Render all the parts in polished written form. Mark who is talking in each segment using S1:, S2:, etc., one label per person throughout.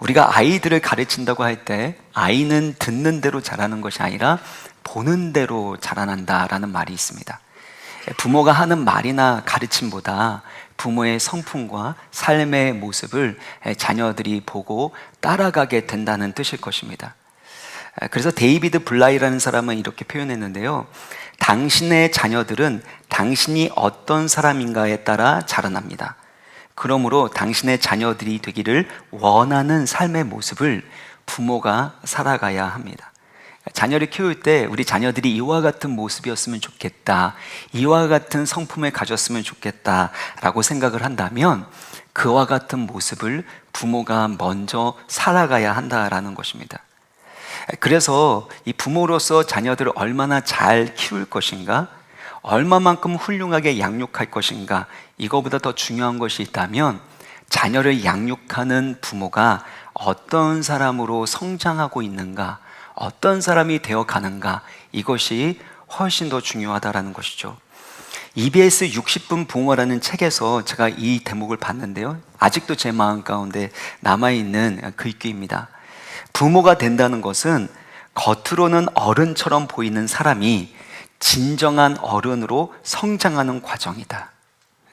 S1: 우리가 아이들을 가르친다고 할 때 아이는 듣는 대로 자라는 것이 아니라 보는 대로 자라난다라는 말이 있습니다. 부모가 하는 말이나 가르침보다 부모의 성품과 삶의 모습을 자녀들이 보고 따라가게 된다는 뜻일 것입니다. 그래서 데이비드 블라이라는 사람은 이렇게 표현했는데요. 당신의 자녀들은 당신이 어떤 사람인가에 따라 자라납니다. 그러므로 당신의 자녀들이 되기를 원하는 삶의 모습을 부모가 살아가야 합니다. 자녀를 키울 때 우리 자녀들이 이와 같은 모습이었으면 좋겠다, 이와 같은 성품을 가졌으면 좋겠다 라고 생각을 한다면 그와 같은 모습을 부모가 먼저 살아가야 한다라는 것입니다. 그래서 이 부모로서 자녀들을 얼마나 잘 키울 것인가, 얼마만큼 훌륭하게 양육할 것인가, 이거보다 더 중요한 것이 있다면 자녀를 양육하는 부모가 어떤 사람으로 성장하고 있는가, 어떤 사람이 되어 가는가, 이것이 훨씬 더 중요하다라는 것이죠. EBS 60분 부모라는 책에서 제가 이 대목을 봤는데요, 아직도 제 마음 가운데 남아있는 글귀입니다. 부모가 된다는 것은 겉으로는 어른처럼 보이는 사람이 진정한 어른으로 성장하는 과정이다.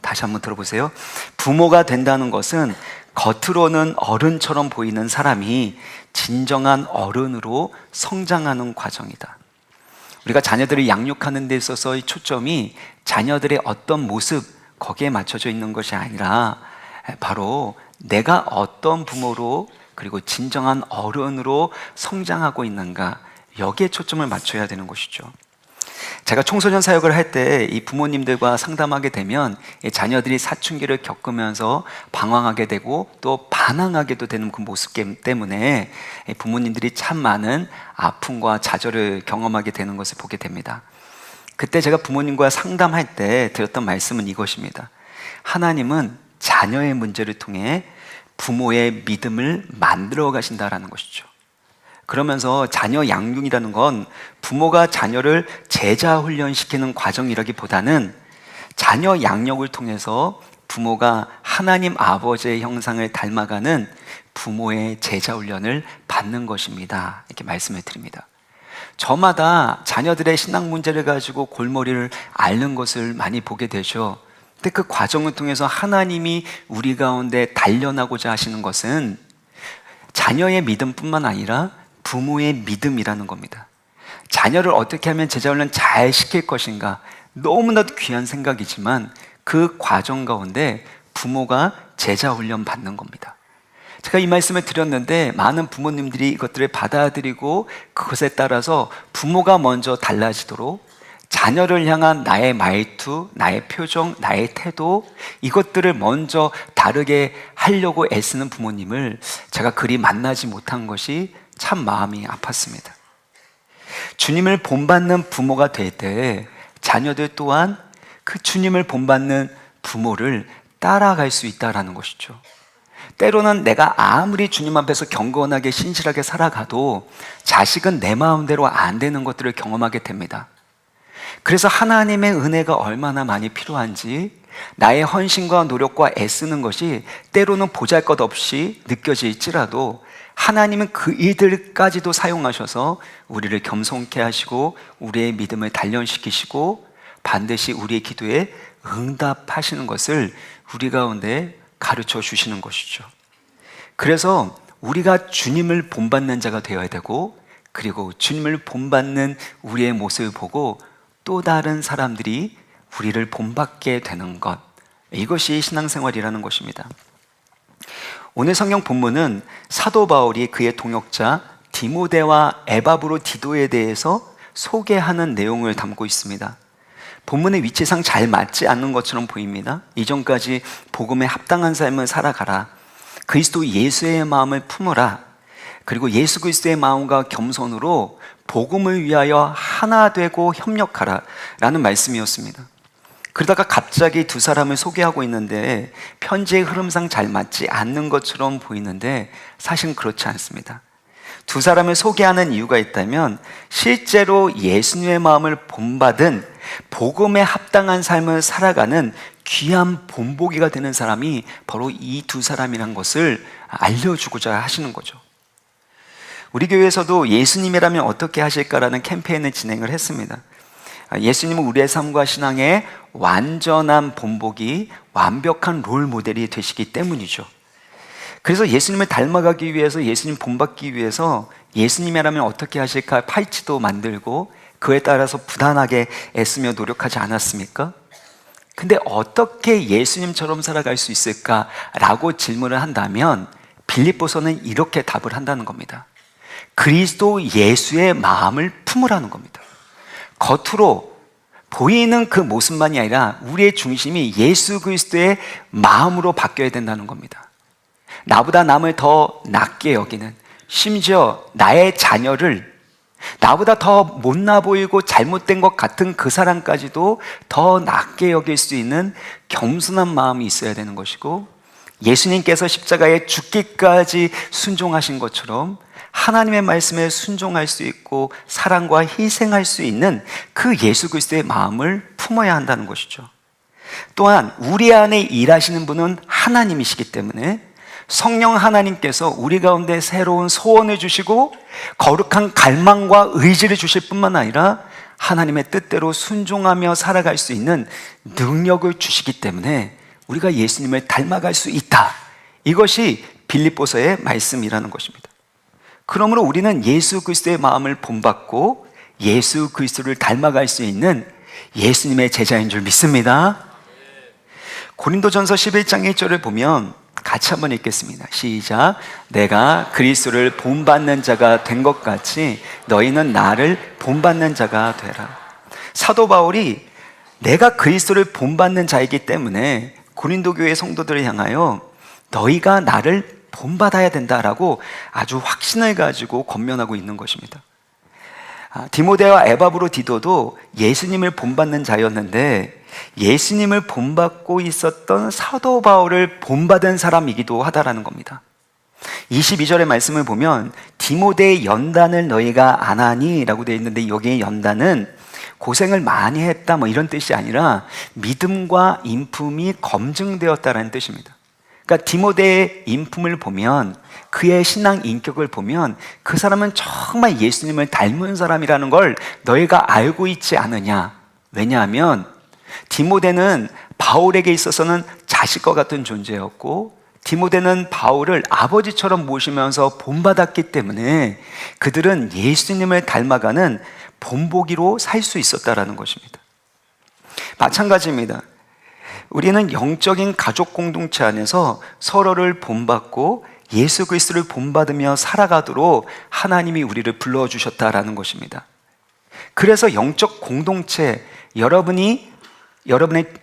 S1: 다시 한번 들어보세요. 부모가 된다는 것은 겉으로는 어른처럼 보이는 사람이 진정한 어른으로 성장하는 과정이다. 우리가 자녀들을 양육하는 데 있어서의 초점이 자녀들의 어떤 모습, 거기에 맞춰져 있는 것이 아니라 바로 내가 어떤 부모로 그리고 진정한 어른으로 성장하고 있는가, 여기에 초점을 맞춰야 되는 것이죠. 제가 청소년 사역을 할 때 이 부모님들과 상담하게 되면 자녀들이 사춘기를 겪으면서 방황하게 되고 또 반항하게도 되는 그 모습 때문에 부모님들이 참 많은 아픔과 좌절을 경험하게 되는 것을 보게 됩니다. 그때 제가 부모님과 상담할 때 드렸던 말씀은 이것입니다. 하나님은 자녀의 문제를 통해 부모의 믿음을 만들어 가신다라는 것이죠. 그러면서 자녀 양육이라는 건 부모가 자녀를 제자 훈련시키는 과정이라기보다는 자녀 양육을 통해서 부모가 하나님 아버지의 형상을 닮아가는 부모의 제자 훈련을 받는 것입니다. 이렇게 말씀을 드립니다. 저마다 자녀들의 신앙 문제를 가지고 골머리를 앓는 것을 많이 보게 되죠. 근데 그 과정을 통해서 하나님이 우리 가운데 단련하고자 하시는 것은 자녀의 믿음뿐만 아니라 부모의 믿음이라는 겁니다. 자녀를 어떻게 하면 제자훈련 잘 시킬 것인가, 너무나도 귀한 생각이지만 그 과정 가운데 부모가 제자훈련 받는 겁니다. 제가 이 말씀을 드렸는데 많은 부모님들이 이것들을 받아들이고 그것에 따라서 부모가 먼저 달라지도록 자녀를 향한 나의 말투, 나의 표정, 나의 태도, 이것들을 먼저 다르게 하려고 애쓰는 부모님을 제가 그리 만나지 못한 것이 참 마음이 아팠습니다. 주님을 본받는 부모가 될 때 자녀들 또한 그 주님을 본받는 부모를 따라갈 수 있다는 것이죠. 때로는 내가 아무리 주님 앞에서 경건하게 신실하게 살아가도 자식은 내 마음대로 안 되는 것들을 경험하게 됩니다. 그래서 하나님의 은혜가 얼마나 많이 필요한지, 나의 헌신과 노력과 애쓰는 것이 때로는 보잘것없이 느껴질지라도 하나님은 그 일들까지도 사용하셔서 우리를 겸손케 하시고 우리의 믿음을 단련시키시고 반드시 우리의 기도에 응답하시는 것을 우리 가운데 가르쳐 주시는 것이죠. 그래서 우리가 주님을 본받는 자가 되어야 되고, 그리고 주님을 본받는 우리의 모습을 보고 또 다른 사람들이 우리를 본받게 되는 것, 이것이 신앙생활이라는 것입니다. 오늘 성경 본문은 사도 바울이 그의 동역자 디모데와 에바브로디도에 대해서 소개하는 내용을 담고 있습니다. 본문의 위치상 잘 맞지 않는 것처럼 보입니다. 이전까지 복음에 합당한 삶을 살아가라, 그리스도 예수의 마음을 품어라, 그리고 예수 그리스도의 마음과 겸손으로 복음을 위하여 하나 되고 협력하라 라는 말씀이었습니다. 그러다가 갑자기 두 사람을 소개하고 있는데 편지의 흐름상 잘 맞지 않는 것처럼 보이는데 사실은 그렇지 않습니다. 두 사람을 소개하는 이유가 있다면 실제로 예수님의 마음을 본받은 복음에 합당한 삶을 살아가는 귀한 본보기가 되는 사람이 바로 이 두 사람이란 것을 알려주고자 하시는 거죠. 우리 교회에서도 예수님이라면 어떻게 하실까라는 캠페인을 진행을 했습니다. 예수님은 우리의 삶과 신앙의 완전한 본보기, 완벽한 롤 모델이 되시기 때문이죠. 그래서 예수님을 닮아가기 위해서, 예수님 본받기 위해서 예수님이라면 어떻게 하실까 파이치도 만들고 그에 따라서 부단하게 애쓰며 노력하지 않았습니까? 근데 어떻게 예수님처럼 살아갈 수 있을까라고 질문을 한다면 빌립보서는 이렇게 답을 한다는 겁니다. 그리스도 예수의 마음을 품으라는 겁니다. 겉으로 보이는 그 모습만이 아니라 우리의 중심이 예수 그리스도의 마음으로 바뀌어야 된다는 겁니다. 나보다 남을 더 낮게 여기는, 심지어 나의 자녀를 나보다 더 못나 보이고 잘못된 것 같은 그 사람까지도 더 낮게 여길 수 있는 겸손한 마음이 있어야 되는 것이고, 예수님께서 십자가에 죽기까지 순종하신 것처럼 하나님의 말씀에 순종할 수 있고 사랑과 희생할 수 있는 그 예수 그리스도의 마음을 품어야 한다는 것이죠. 또한 우리 안에 일하시는 분은 하나님이시기 때문에 성령 하나님께서 우리 가운데 새로운 소원을 주시고 거룩한 갈망과 의지를 주실 뿐만 아니라 하나님의 뜻대로 순종하며 살아갈 수 있는 능력을 주시기 때문에 우리가 예수님을 닮아갈 수 있다. 이것이 빌립보서의 말씀이라는 것입니다. 그러므로 우리는 예수 그리스도의 마음을 본받고 예수 그리스도를 닮아갈 수 있는 예수님의 제자인 줄 믿습니다. 고린도전서 11장 1절을 보면 같이 한번 읽겠습니다. 시작. 내가 그리스도를 본받는 자가 된 것 같이 너희는 나를 본받는 자가 되라. 사도 바울이 내가 그리스도를 본받는 자이기 때문에 고린도 교회 성도들을 향하여 너희가 나를 본받아야 된다라고 아주 확신을 가지고 권면하고 있는 것입니다. 디모데와 에바브로디도도 예수님을 본받는 자였는데 예수님을 본받고 있었던 사도 바울을 본받은 사람이기도 하다라는 겁니다. 22절의 말씀을 보면 디모데의 연단을 너희가 안 하니 라고 되어 있는데, 여기에 연단은 고생을 많이 했다 뭐 이런 뜻이 아니라 믿음과 인품이 검증되었다라는 뜻입니다. 그러니까 디모데의 인품을 보면, 그의 신앙 인격을 보면 그 사람은 정말 예수님을 닮은 사람이라는 걸 너희가 알고 있지 않느냐. 왜냐하면 디모데는 바울에게 있어서는 자식과 같은 존재였고, 디모데는 바울을 아버지처럼 모시면서 본받았기 때문에 그들은 예수님을 닮아가는 본보기로 살 수 있었다라는 것입니다. 마찬가지입니다. 우리는 영적인 가족 공동체 안에서 서로를 본받고 예수 그리스도를 본받으며 살아가도록 하나님이 우리를 불러주셨다라는 것입니다. 그래서 영적 공동체, 여러분의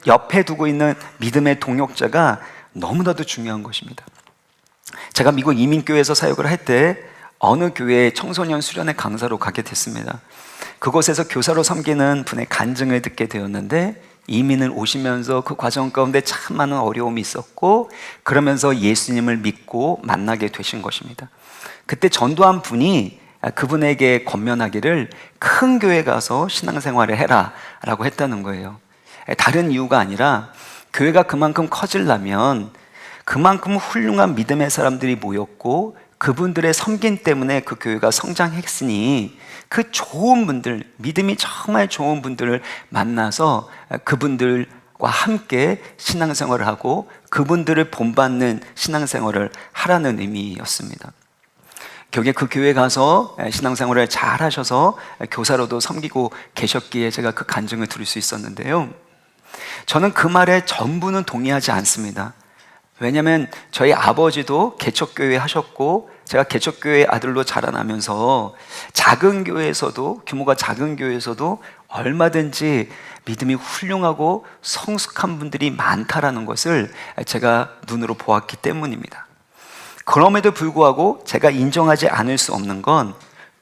S1: 옆에 두고 있는 믿음의 동역자가 너무나도 중요한 것입니다. 제가 미국 이민교회에서 사역을 할 때 어느 교회의 청소년 수련회 강사로 가게 됐습니다. 그곳에서 교사로 섬기는 분의 간증을 듣게 되었는데, 이민을 오시면서 그 과정 가운데 참 많은 어려움이 있었고 그러면서 예수님을 믿고 만나게 되신 것입니다. 그때 전도한 분이 그분에게 권면하기를 큰 교회 가서 신앙생활을 해라 라고 했다는 거예요. 다른 이유가 아니라 교회가 그만큼 커지려면 그만큼 훌륭한 믿음의 사람들이 모였고 그분들의 섬김 때문에 그 교회가 성장했으니 그 좋은 분들, 믿음이 정말 좋은 분들을 만나서 그분들과 함께 신앙생활을 하고 그분들을 본받는 신앙생활을 하라는 의미였습니다. 결국에 그 교회 가서 신앙생활을 잘 하셔서 교사로도 섬기고 계셨기에 제가 그 간증을 들을 수 있었는데요, 저는 그 말에 전부는 동의하지 않습니다. 왜냐하면 저희 아버지도 개척교회 하셨고 제가 개척교회 아들로 자라나면서 작은 교회에서도, 규모가 작은 교회에서도 얼마든지 믿음이 훌륭하고 성숙한 분들이 많다라는 것을 제가 눈으로 보았기 때문입니다. 그럼에도 불구하고 제가 인정하지 않을 수 없는 건,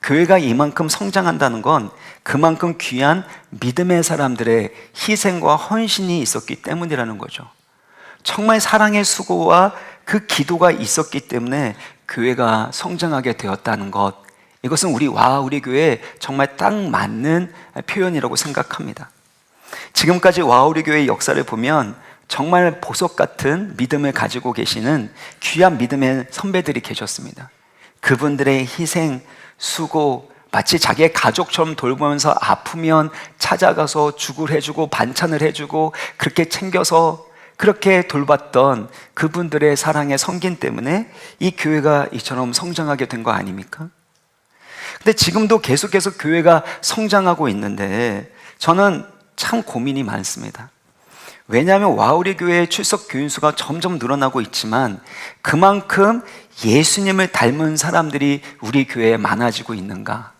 S1: 교회가 이만큼 성장한다는 건 그만큼 귀한 믿음의 사람들의 희생과 헌신이 있었기 때문이라는 거죠. 정말 사랑의 수고와 그 기도가 있었기 때문에 교회가 성장하게 되었다는 것, 이것은 우리 교회에 정말 딱 맞는 표현이라고 생각합니다. 지금까지 우리 교회의 역사를 보면 정말 보석 같은 믿음을 가지고 계시는 귀한 믿음의 선배들이 계셨습니다. 그분들의 희생, 수고, 마치 자기의 가족처럼 돌보면서 아프면 찾아가서 죽을 해주고 반찬을 해주고 그렇게 챙겨서 그렇게 돌봤던 그분들의 사랑의 성긴 때문에 이 교회가 이처럼 성장하게 된 거 아닙니까? 근데 지금도 계속해서 교회가 성장하고 있는데 저는 참 고민이 많습니다. 왜냐하면 와우리 교회의 출석 교인 수가 점점 늘어나고 있지만 그만큼 예수님을 닮은 사람들이 우리 교회에 많아지고 있는가?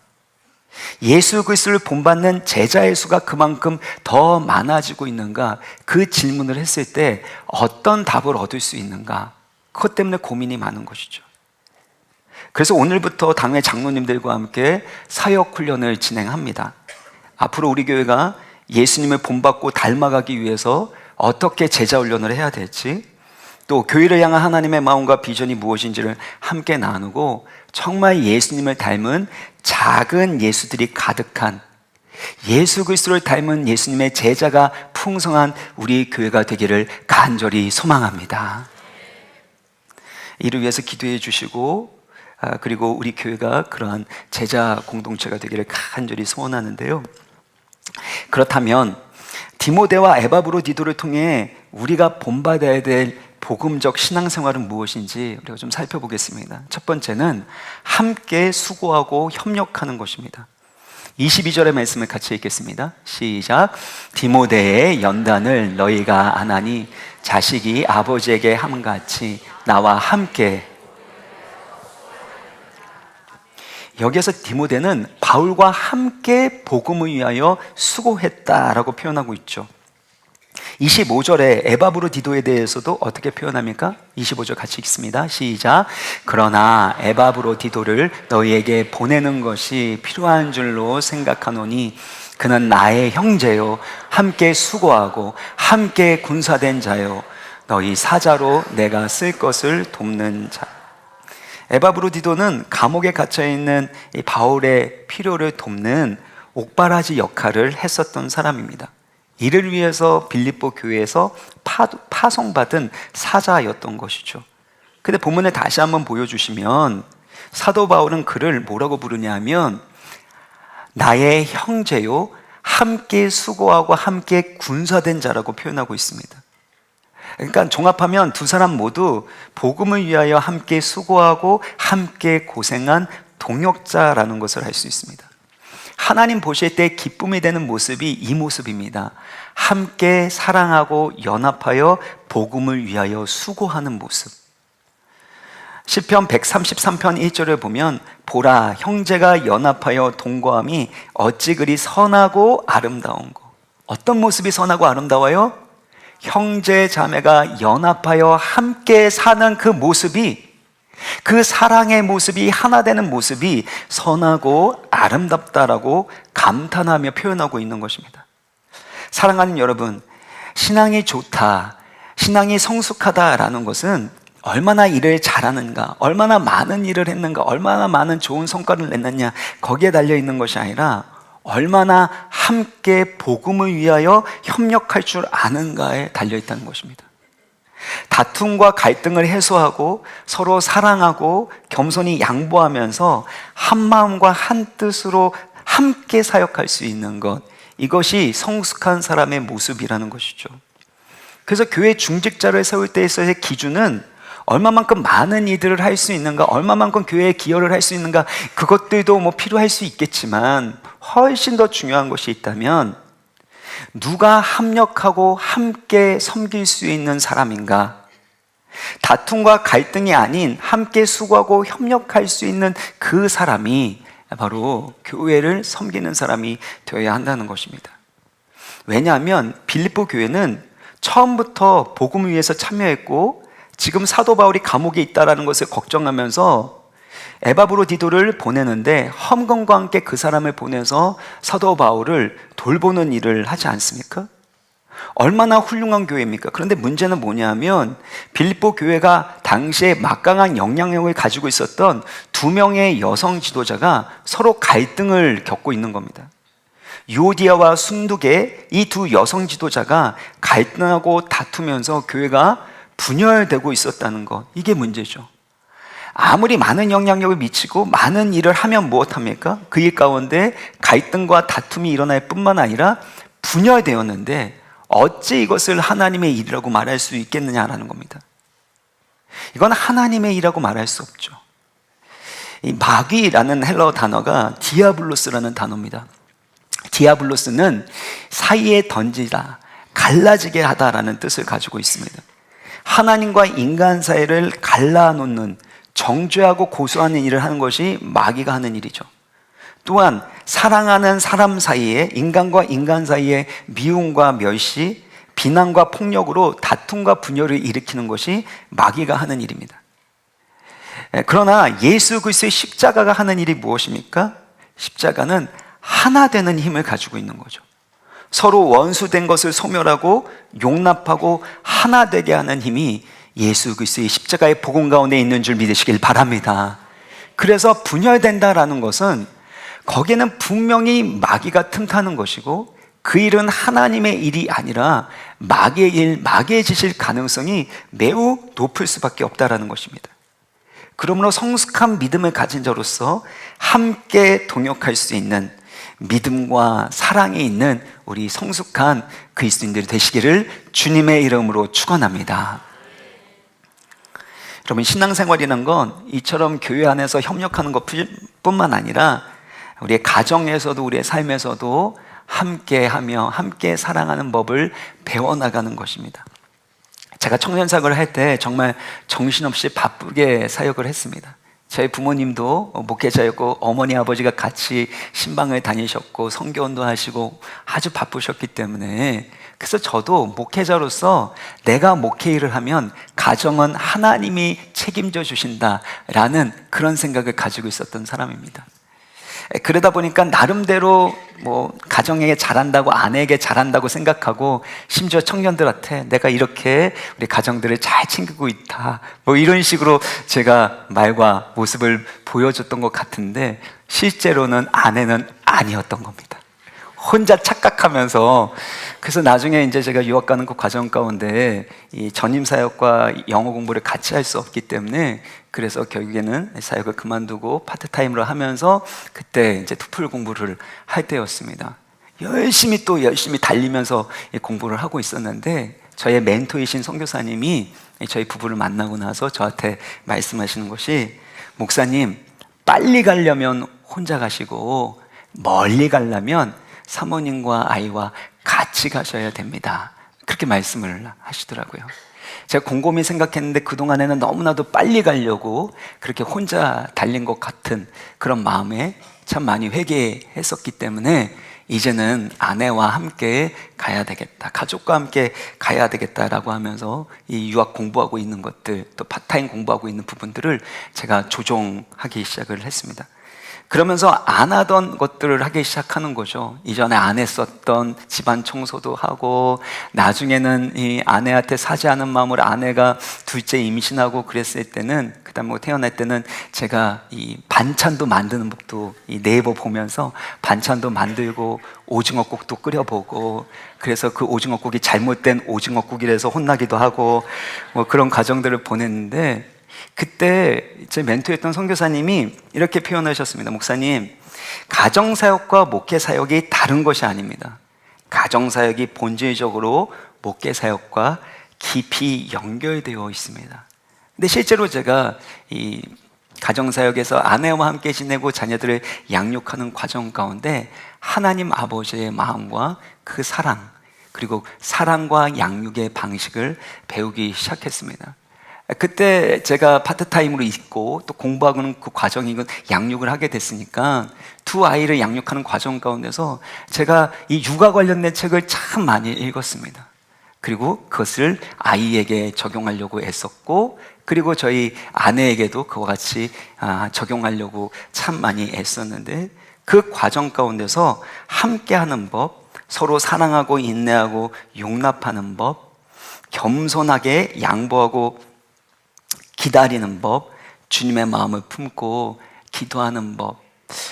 S1: 예수 그리스도를 본받는 제자의 수가 그만큼 더 많아지고 있는가? 그 질문을 했을 때 어떤 답을 얻을 수 있는가? 그것 때문에 고민이 많은 것이죠. 그래서 오늘부터 당회 장로님들과 함께 사역 훈련을 진행합니다. 앞으로 우리 교회가 예수님을 본받고 닮아가기 위해서 어떻게 제자 훈련을 해야 될지, 또 교회를 향한 하나님의 마음과 비전이 무엇인지를 함께 나누고 정말 예수님을 닮은 작은 예수들이 가득한, 예수 그리스도를 닮은 예수님의 제자가 풍성한 우리 교회가 되기를 간절히 소망합니다. 이를 위해서 기도해 주시고, 그리고 우리 교회가 그러한 제자 공동체가 되기를 간절히 소원하는데요. 그렇다면 디모데와 에바브로디도를 통해 우리가 본받아야 될 복음적 신앙생활은 무엇인지 우리가 좀 살펴보겠습니다. 첫 번째는 함께 수고하고 협력하는 것입니다. 22절의 말씀을 같이 읽겠습니다. 시작. 디모데의 연단을 너희가 안하니 자식이 아버지에게 함같이 나와 함께. 여기에서 디모데는 바울과 함께 복음을 위하여 수고했다라고 표현하고 있죠. 25절에 에바브로디도에 대해서도 어떻게 표현합니까? 25절 같이 읽습니다. 시작. 그러나 에바브로디도를 너희에게 보내는 것이 필요한 줄로 생각하노니 그는 나의 형제요 함께 수고하고 함께 군사된 자요 너희 사자로 내가 쓸 것을 돕는 자. 에바브로디도는 감옥에 갇혀있는 이 바울의 필요를 돕는 옥바라지 역할을 했었던 사람입니다. 이를 위해서 빌립보 교회에서 파송받은 사자였던 것이죠. 근데 본문을 다시 한번 보여주시면 사도 바울은 그를 뭐라고 부르냐 하면 나의 형제요 함께 수고하고 함께 군사된 자라고 표현하고 있습니다. 그러니까 종합하면 두 사람 모두 복음을 위하여 함께 수고하고 함께 고생한 동역자라는 것을 알 수 있습니다. 하나님 보실 때 기쁨이 되는 모습이 이 모습입니다. 함께 사랑하고 연합하여 복음을 위하여 수고하는 모습. 시편 133편 1절을 보면 보라 형제가 연합하여 동거함이 어찌 그리 선하고 아름다운 거. 어떤 모습이 선하고 아름다워요? 형제 자매가 연합하여 함께 사는 그 모습이, 그 사랑의 모습이 하나 되는 모습이 선하고 아름답다라고 감탄하며 표현하고 있는 것입니다. 사랑하는 여러분, 신앙이 좋다, 신앙이 성숙하다라는 것은 얼마나 일을 잘하는가, 얼마나 많은 일을 했는가, 얼마나 많은 좋은 성과를 냈느냐 거기에 달려있는 것이 아니라 얼마나 함께 복음을 위하여 협력할 줄 아는가에 달려있다는 것입니다. 다툼과 갈등을 해소하고 서로 사랑하고 겸손히 양보하면서 한 마음과 한 뜻으로 함께 사역할 수 있는 것, 이것이 성숙한 사람의 모습이라는 것이죠. 그래서 교회 중직자를 세울 때 있어서의 기준은 얼마만큼 많은 일들을 할 수 있는가, 얼마만큼 교회에 기여를 할 수 있는가, 그것들도 뭐 필요할 수 있겠지만 훨씬 더 중요한 것이 있다면 누가 합력하고 함께 섬길 수 있는 사람인가, 다툼과 갈등이 아닌 함께 수고하고 협력할 수 있는 그 사람이 바로 교회를 섬기는 사람이 되어야 한다는 것입니다. 왜냐하면 빌립보 교회는 처음부터 복음을 위해서 참여했고 지금 사도 바울이 감옥에 있다는 것을 걱정하면서 에바브로디도를 보내는데 헌금과 함께 그 사람을 보내서 사도 바울을 돌보는 일을 하지 않습니까? 얼마나 훌륭한 교회입니까? 그런데 문제는 뭐냐면 빌립보 교회가 당시에 막강한 영향력을 가지고 있었던 두 명의 여성 지도자가 서로 갈등을 겪고 있는 겁니다. 유오디아와 순두계 이 두 여성 지도자가 갈등하고 다투면서 교회가 분열되고 있었다는 것, 이게 문제죠. 아무리 많은 영향력을 미치고 많은 일을 하면 무엇합니까? 그 일 가운데 갈등과 다툼이 일어날 뿐만 아니라 분열되었는데 어찌 이것을 하나님의 일이라고 말할 수 있겠느냐라는 겁니다. 이건 하나님의 일이라고 말할 수 없죠. 이 마귀라는 헬라어 단어가 디아블로스라는 단어입니다. 디아블로스는 사이에 던지다, 갈라지게 하다라는 뜻을 가지고 있습니다. 하나님과 인간 사이를 갈라놓는, 정죄하고 고소하는 일을 하는 것이 마귀가 하는 일이죠. 또한 사랑하는 사람 사이에, 인간과 인간 사이에 미움과 멸시, 비난과 폭력으로 다툼과 분열을 일으키는 것이 마귀가 하는 일입니다. 그러나 예수 그리스도의 십자가가 하는 일이 무엇입니까? 십자가는 하나 되는 힘을 가지고 있는 거죠. 서로 원수된 것을 소멸하고 용납하고 하나 되게 하는 힘이 예수 그리스도의 십자가의 복음 가운데 있는 줄 믿으시길 바랍니다. 그래서 분열된다라는 것은 거기에는 분명히 마귀가 틈타는 것이고 그 일은 하나님의 일이 아니라 마귀의 일, 마귀의 짓일 가능성이 매우 높을 수밖에 없다라는 것입니다. 그러므로 성숙한 믿음을 가진 자로서 함께 동역할 수 있는 믿음과 사랑이 있는 우리 성숙한 그리스도인들이 되시기를 주님의 이름으로 축원합니다. 여러분, 신앙생활이라는 건 이처럼 교회 안에서 협력하는 것뿐만 아니라 우리의 가정에서도 우리의 삶에서도 함께하며 함께 사랑하는 법을 배워나가는 것입니다. 제가 청년사역을 할 때 정말 정신없이 바쁘게 사역을 했습니다. 저희 부모님도 목회자였고 어머니 아버지가 같이 신방을 다니셨고 성교원도 하시고 아주 바쁘셨기 때문에, 그래서 저도 목회자로서 내가 목회 일을 하면 가정은 하나님이 책임져 주신다라는 그런 생각을 가지고 있었던 사람입니다. 그러다 보니까 나름대로 가정에게 잘한다고, 아내에게 잘한다고 생각하고, 심지어 청년들한테 내가 이렇게 우리 가정들을 잘 챙기고 있다, 이런 식으로 제가 말과 모습을 보여줬던 것 같은데 실제로는 아내는 아니었던 겁니다. 혼자 착각하면서. 그래서 나중에 이제 제가 유학 가는 그 과정 가운데 이 전임 사역과 영어 공부를 같이 할 수 없기 때문에, 그래서 결국에는 사역을 그만두고 파트타임으로 하면서 그때 이제 토플 공부를 할 때였습니다. 열심히 달리면서 공부를 하고 있었는데, 저의 멘토이신 선교사님이 저희 부부를 만나고 나서 저한테 말씀하시는 것이, 목사님, 빨리 가려면 혼자 가시고 멀리 가려면 사모님과 아이와 같이 가셔야 됩니다. 그렇게 말씀을 하시더라고요. 제가 곰곰이 생각했는데 그동안에는 너무나도 빨리 가려고 그렇게 혼자 달린 것 같은 그런 마음에 참 많이 회개했었기 때문에, 이제는 아내와 함께 가야 되겠다, 가족과 함께 가야 되겠다라고 하면서 이 유학 공부하고 있는 것들, 또 파트타임 공부하고 있는 부분들을 제가 조정하기 시작을 했습니다. 그러면서 안 하던 것들을 하기 시작하는 거죠. 이전에 안 했었던 집안 청소도 하고, 나중에는 이 아내한테 사죄하는 마음으로 아내가 둘째 임신하고 그랬을 때는, 그 다음에 태어날 때는 제가 이 반찬도 만드는 법도 이 네이버 보면서 반찬도 만들고 오징어국도 끓여보고, 그래서 그 오징어국이 잘못된 오징어국이라서 혼나기도 하고 그런 과정들을 보냈는데, 그때 제 멘토였던 선교사님이 이렇게 표현하셨습니다. 목사님, 가정사역과 목회사역이 다른 것이 아닙니다. 가정사역이 본질적으로 목회사역과 깊이 연결되어 있습니다. 근데 실제로 제가 이 가정사역에서 아내와 함께 지내고 자녀들을 양육하는 과정 가운데 하나님 아버지의 마음과 그 사랑, 그리고 사랑과 양육의 방식을 배우기 시작했습니다. 그때 제가 파트타임으로 있고 또 공부하고는 그 과정이 양육을 하게 됐으니까, 두 아이를 양육하는 과정 가운데서 제가 이 육아 관련된 책을 참 많이 읽었습니다. 그리고 그것을 아이에게 적용하려고 애썼고, 그리고 저희 아내에게도 그와 같이 적용하려고 참 많이 애썼는데, 그 과정 가운데서 함께하는 법, 서로 사랑하고 인내하고 용납하는 법, 겸손하게 양보하고 기다리는 법, 주님의 마음을 품고 기도하는 법,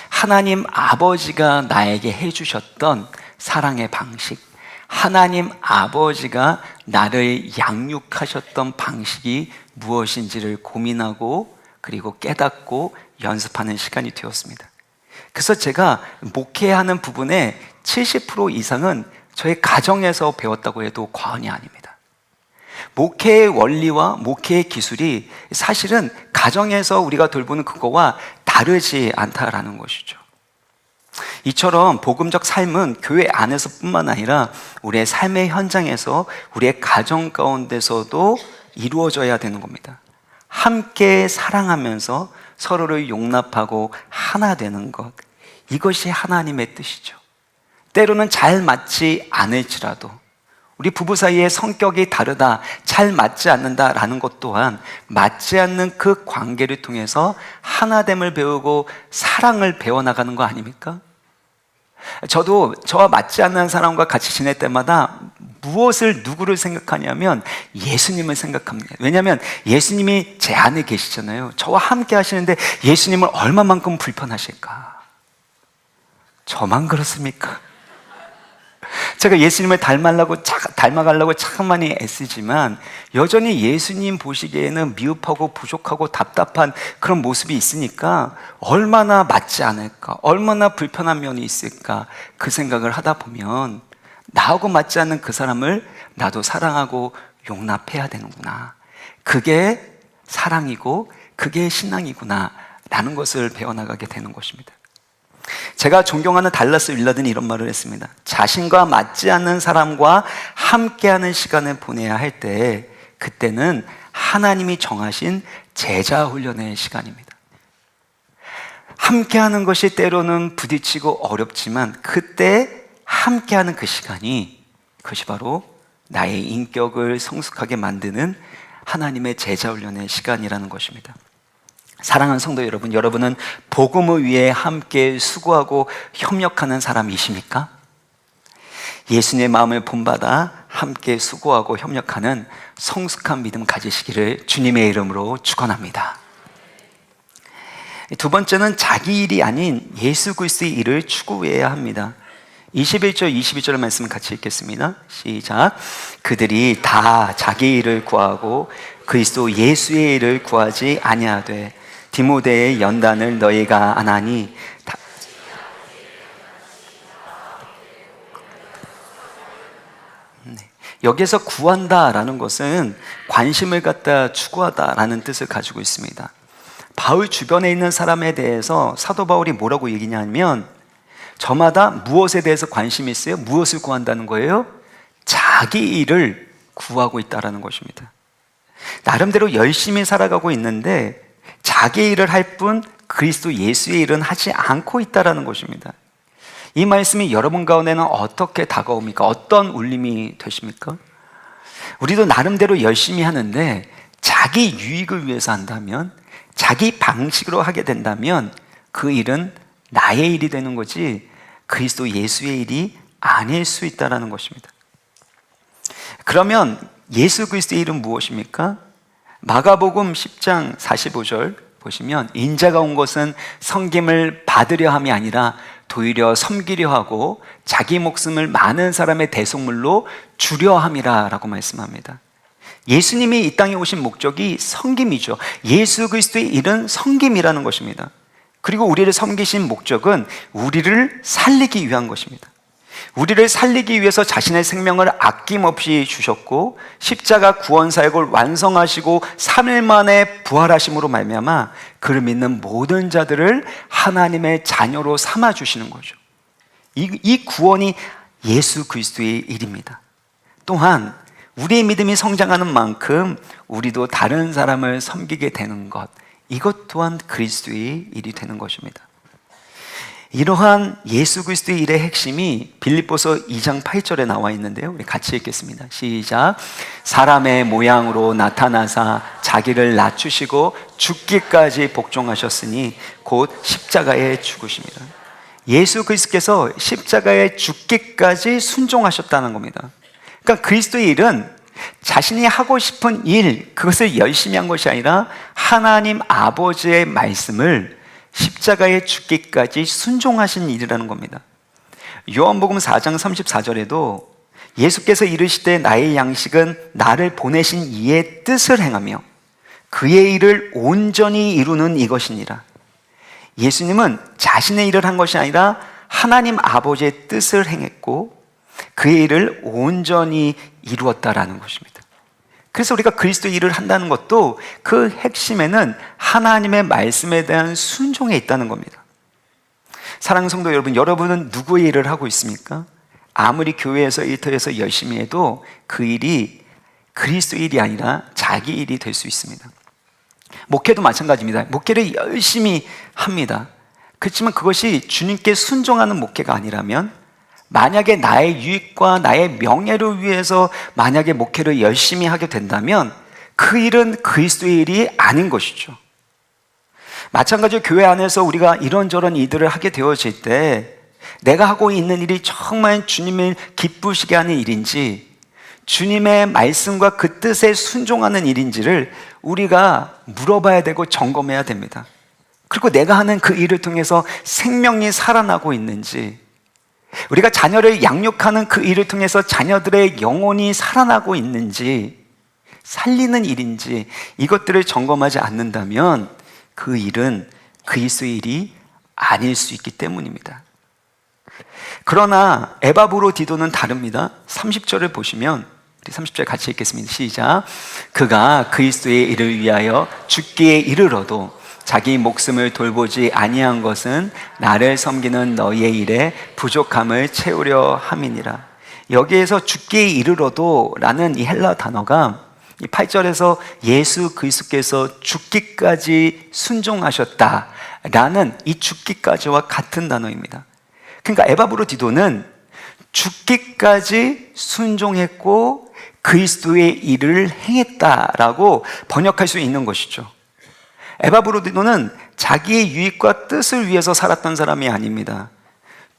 S1: 하나님 아버지가 나에게 해주셨던 사랑의 방식, 하나님 아버지가 나를 양육하셨던 방식이 무엇인지를 고민하고 그리고 깨닫고 연습하는 시간이 되었습니다. 그래서 제가 목회하는 부분의 70% 이상은 저의 가정에서 배웠다고 해도 과언이 아닙니다. 목회의 원리와 목회의 기술이 사실은 가정에서 우리가 돌보는 그거와 다르지 않다라는 것이죠. 이처럼 복음적 삶은 교회 안에서 뿐만 아니라 우리의 삶의 현장에서 우리의 가정 가운데서도 이루어져야 되는 겁니다. 함께 사랑하면서 서로를 용납하고 하나 되는 것, 이것이 하나님의 뜻이죠. 때로는 잘 맞지 않을지라도 우리 부부 사이의 성격이 다르다, 잘 맞지 않는다라는 것 또한 맞지 않는 그 관계를 통해서 하나됨을 배우고 사랑을 배워나가는 거 아닙니까? 저도 저와 맞지 않는 사람과 같이 지낼 때마다 누구를 생각하냐면 예수님을 생각합니다. 왜냐하면 예수님이 제 안에 계시잖아요. 저와 함께 하시는데 예수님을 얼마만큼 불편하실까? 저만 그렇습니까? 제가 예수님을 닮아가려고 참 많이 애쓰지만 여전히 예수님 보시기에는 미흡하고 부족하고 답답한 그런 모습이 있으니까 얼마나 맞지 않을까, 얼마나 불편한 면이 있을까, 그 생각을 하다 보면 나하고 맞지 않는 그 사람을 나도 사랑하고 용납해야 되는구나, 그게 사랑이고 그게 신앙이구나 라는 것을 배워나가게 되는 것입니다. 제가 존경하는 달라스 윌라든이 이런 말을 했습니다. 자신과 맞지 않는 사람과 함께하는 시간을 보내야 할 때, 그때는 하나님이 정하신 제자 훈련의 시간입니다. 함께하는 것이 때로는 부딪히고 어렵지만 그때 함께하는 그 시간이, 그것이 바로 나의 인격을 성숙하게 만드는 하나님의 제자 훈련의 시간이라는 것입니다. 사랑하는 성도 여러분, 여러분은 복음을 위해 함께 수고하고 협력하는 사람이십니까? 예수님의 마음을 본받아 함께 수고하고 협력하는 성숙한 믿음 가지시기를 주님의 이름으로 축원합니다. 두 번째는 자기 일이 아닌 예수 그리스도의 일을 추구해야 합니다. 21절, 22절 말씀 같이 읽겠습니다. 시작. 그들이 다 자기 일을 구하고 그리스도 예수의 일을 구하지 아니하되 디모데의 연단을 너희가 안 하니 여기에서 구한다라는 것은 관심을 갖다 추구하다라는 뜻을 가지고 있습니다. 바울 주변에 있는 사람에 대해서 사도 바울이 뭐라고 얘기냐면 저마다 무엇에 대해서 관심이 있어요? 무엇을 구한다는 거예요? 자기 일을 구하고 있다라는 것입니다. 나름대로 열심히 살아가고 있는데 자기 일을 할 뿐 그리스도 예수의 일은 하지 않고 있다라는 것입니다. 이 말씀이 여러분 가운데는 어떻게 다가옵니까? 어떤 울림이 되십니까? 우리도 나름대로 열심히 하는데 자기 유익을 위해서 한다면, 자기 방식으로 하게 된다면 그 일은 나의 일이 되는 거지 그리스도 예수의 일이 아닐 수 있다는 것입니다. 그러면 예수 그리스도의 일은 무엇입니까? 마가복음 10장 45절 보시면 인자가 온 것은 섬김을 받으려 함이 아니라 도리어 섬기려 하고 자기 목숨을 많은 사람의 대속물로 주려 함이라 라고 말씀합니다. 예수님이 이 땅에 오신 목적이 섬김이죠. 예수 그리스도의 일은 섬김이라는 것입니다. 그리고 우리를 섬기신 목적은 우리를 살리기 위한 것입니다. 우리를 살리기 위해서 자신의 생명을 아낌없이 주셨고 십자가 구원 사역을 완성하시고 3일 만에 부활하심으로 말미암아 그를 믿는 모든 자들을 하나님의 자녀로 삼아 주시는 거죠. 이 구원이 예수 그리스도의 일입니다. 또한 우리의 믿음이 성장하는 만큼 우리도 다른 사람을 섬기게 되는 것, 이것 또한 그리스도의 일이 되는 것입니다. 이러한 예수 그리스도의 일의 핵심이 빌립보서 2장 8절에 나와 있는데요, 우리 같이 읽겠습니다. 시작. 사람의 모양으로 나타나사 자기를 낮추시고 죽기까지 복종하셨으니 곧 십자가에 죽으십니다. 예수 그리스도께서 십자가에 죽기까지 순종하셨다는 겁니다. 그러니까 그리스도의 일은 자신이 하고 싶은 일, 그것을 열심히 한 것이 아니라 하나님 아버지의 말씀을 십자가에 죽기까지 순종하신 일이라는 겁니다. 요한복음 4장 34절에도 예수께서 이르시되 나의 양식은 나를 보내신 이의 뜻을 행하며 그의 일을 온전히 이루는 이것이니라. 예수님은 자신의 일을 한 것이 아니라 하나님 아버지의 뜻을 행했고 그의 일을 온전히 이루었다라는 것입니다. 그래서 우리가 그리스도의 일을 한다는 것도 그 핵심에는 하나님의 말씀에 대한 순종에 있다는 겁니다. 사랑하는 성도 여러분, 여러분은 누구의 일을 하고 있습니까? 아무리 교회에서 일터에서 열심히 해도 그 일이 그리스도의 일이 아니라 자기 일이 될 수 있습니다. 목회도 마찬가지입니다. 목회를 열심히 합니다. 그렇지만 그것이 주님께 순종하는 목회가 아니라면, 만약에 나의 유익과 나의 명예를 위해서 만약에 목회를 열심히 하게 된다면 그 일은 그리스도의 일이 아닌 것이죠. 마찬가지로 교회 안에서 우리가 이런저런 일들을 하게 되어질 때 내가 하고 있는 일이 정말 주님을 기쁘시게 하는 일인지, 주님의 말씀과 그 뜻에 순종하는 일인지를 우리가 물어봐야 되고 점검해야 됩니다. 그리고 내가 하는 그 일을 통해서 생명이 살아나고 있는지, 우리가 자녀를 양육하는 그 일을 통해서 자녀들의 영혼이 살아나고 있는지, 살리는 일인지, 이것들을 점검하지 않는다면 그 일은 그리스도의 일이 아닐 수 있기 때문입니다. 그러나 에바브로디도는 다릅니다. 30절을 보시면, 우리 30절 같이 읽겠습니다. 시작. 그가 그리스도의 일을 위하여 죽기에 이르러도 자기 목숨을 돌보지 아니한 것은 나를 섬기는 너희의 일에 부족함을 채우려 함이니라. 여기에서 죽기에 이르러도 라는 이 헬라 단어가 이 8절에서 예수 그리스도께서 죽기까지 순종하셨다라는 이 죽기까지와 같은 단어입니다. 그러니까 에바브로디도는 죽기까지 순종했고 그리스도의 일을 행했다라고 번역할 수 있는 것이죠. 에바브로디도는 자기의 유익과 뜻을 위해서 살았던 사람이 아닙니다.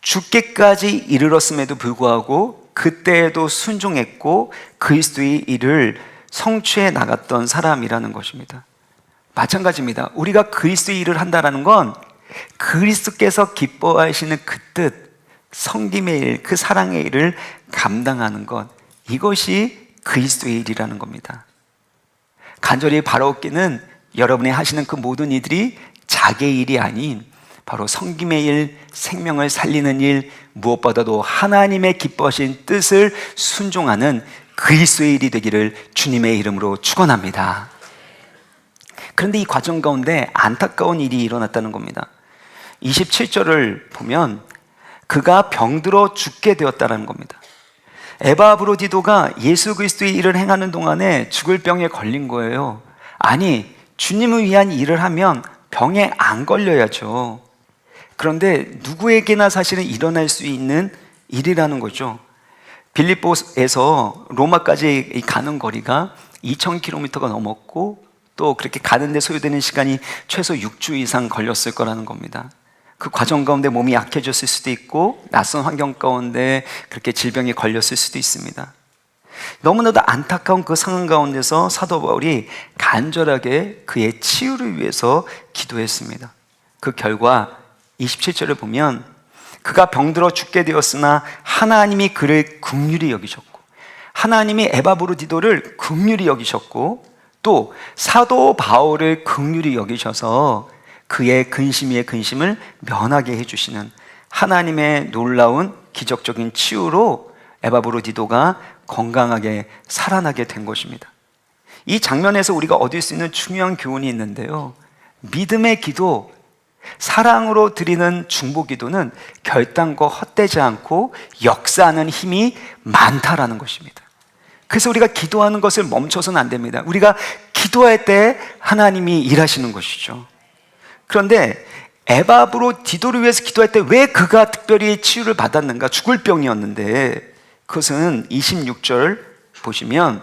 S1: 죽기까지 이르렀음에도 불구하고 그때에도 순종했고 그리스도의 일을 성취해 나갔던 사람이라는 것입니다. 마찬가지입니다. 우리가 그리스도의 일을 한다는 건 그리스도께서 기뻐하시는 그 뜻, 섬김의 일, 그 사랑의 일을 감당하는 것, 이것이 그리스도의 일이라는 겁니다. 간절히 바라옵기는 여러분이 하시는 그 모든 일들이 자기의 일이 아닌 바로 섬김의 일, 생명을 살리는 일, 무엇보다도 하나님의 기뻐하신 뜻을 순종하는 그리스도의 일이 되기를 주님의 이름으로 축원합니다. 그런데 이 과정 가운데 안타까운 일이 일어났다는 겁니다. 27절을 보면 그가 병들어 죽게 되었다는 겁니다. 에바브로디도가 예수 그리스도의 일을 행하는 동안에 죽을 병에 걸린 거예요. 아니, 주님을 위한 일을 하면 병에 안 걸려야죠. 그런데 누구에게나 사실은 일어날 수 있는 일이라는 거죠. 빌립보에서 로마까지 가는 거리가 2000km가 넘었고 또 그렇게 가는데 소요되는 시간이 최소 6주 이상 걸렸을 거라는 겁니다. 그 과정 가운데 몸이 약해졌을 수도 있고 낯선 환경 가운데 그렇게 질병에 걸렸을 수도 있습니다. 너무나도 안타까운 그 상황 가운데서 사도 바울이 간절하게 그의 치유를 위해서 기도했습니다. 그 결과 27절을 보면 그가 병들어 죽게 되었으나 하나님이 그를 긍휼히 여기셨고, 하나님이 에바브로디도를 긍휼히 여기셨고, 또 사도 바울을 긍휼히 여기셔서 그의 근심 위의 근심을 면하게 해주시는 하나님의 놀라운 기적적인 치유로 에바브로디도가 건강하게 살아나게 된 것입니다. 이 장면에서 우리가 얻을 수 있는 중요한 교훈이 있는데요, 믿음의 기도, 사랑으로 드리는 중보기도는 결단코 헛되지 않고 역사하는 힘이 많다라는 것입니다. 그래서 우리가 기도하는 것을 멈춰서는 안 됩니다. 우리가 기도할 때 하나님이 일하시는 것이죠. 그런데 에바브로디도를 위해서 기도할 때 왜 그가 특별히 치유를 받았는가? 죽을 병이었는데, 그것은 26절 보시면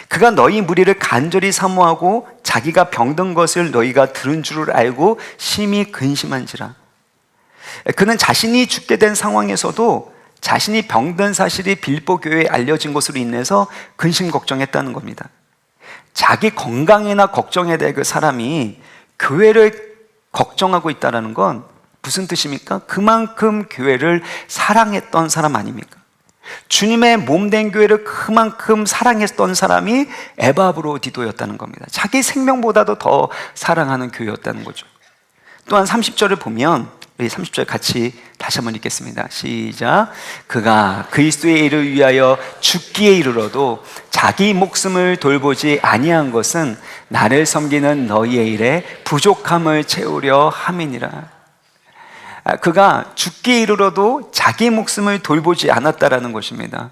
S1: 그가 너희 무리를 간절히 사모하고 자기가 병든 것을 너희가 들은 줄을 알고 심히 근심한지라. 그는 자신이 죽게 된 상황에서도 자신이 병든 사실이 빌립보 교회에 알려진 것으로 인해서 근심 걱정했다는 겁니다. 자기 건강이나 걱정에 대해 그 사람이 교회를 걱정하고 있다는 건 무슨 뜻입니까? 그만큼 교회를 사랑했던 사람 아닙니까? 주님의 몸된 교회를 그만큼 사랑했던 사람이 에바브로디도였다는 겁니다. 자기 생명보다도 더 사랑하는 교회였다는 거죠. 또한 30절을 보면, 우리 30절 같이 다시 한번 읽겠습니다. 시작. 그가 그리스도의 일을 위하여 죽기에 이르러도 자기 목숨을 돌보지 아니한 것은 나를 섬기는 너희의 일에 부족함을 채우려 함이니라. 그가 죽기에 이르러도 자기 목숨을 돌보지 않았다라는 것입니다.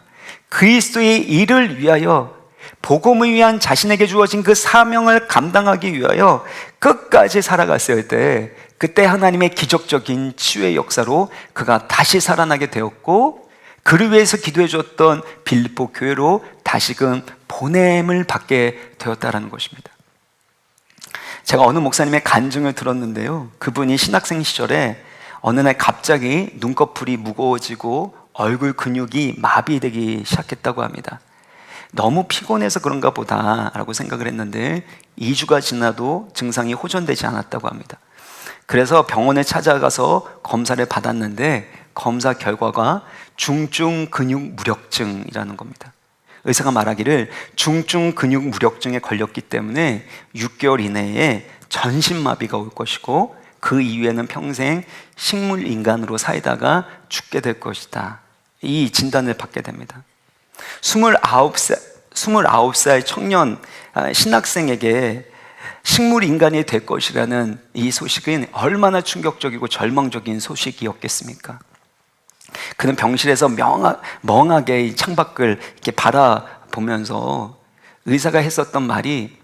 S1: 그리스도의 일을 위하여, 복음을 위한 자신에게 주어진 그 사명을 감당하기 위하여 끝까지 살아갔을 때, 그때 하나님의 기적적인 치유의 역사로 그가 다시 살아나게 되었고, 그를 위해서 기도해 줬던 빌립보 교회로 다시금 보냄을 받게 되었다라는 것입니다. 제가 어느 목사님의 간증을 들었는데요, 그분이 신학생 시절에 어느 날 갑자기 눈꺼풀이 무거워지고 얼굴 근육이 마비되기 시작했다고 합니다. 너무 피곤해서 그런가 보다 라고 생각을 했는데 2주가 지나도 증상이 호전되지 않았다고 합니다. 그래서 병원에 찾아가서 검사를 받았는데 검사 결과가 중증 근육 무력증이라는 겁니다. 의사가 말하기를 중증 근육 무력증에 걸렸기 때문에 6개월 이내에 전신마비가 올 것이고, 그 이후에는 평생 식물 인간으로 살다가 죽게 될 것이다. 이 진단을 받게 됩니다. 29살 청년 신학생에게 식물 인간이 될 것이라는 이 소식은 얼마나 충격적이고 절망적인 소식이었겠습니까? 그는 병실에서 멍하게 이 창밖을 이렇게 바라보면서 의사가 했었던 말이,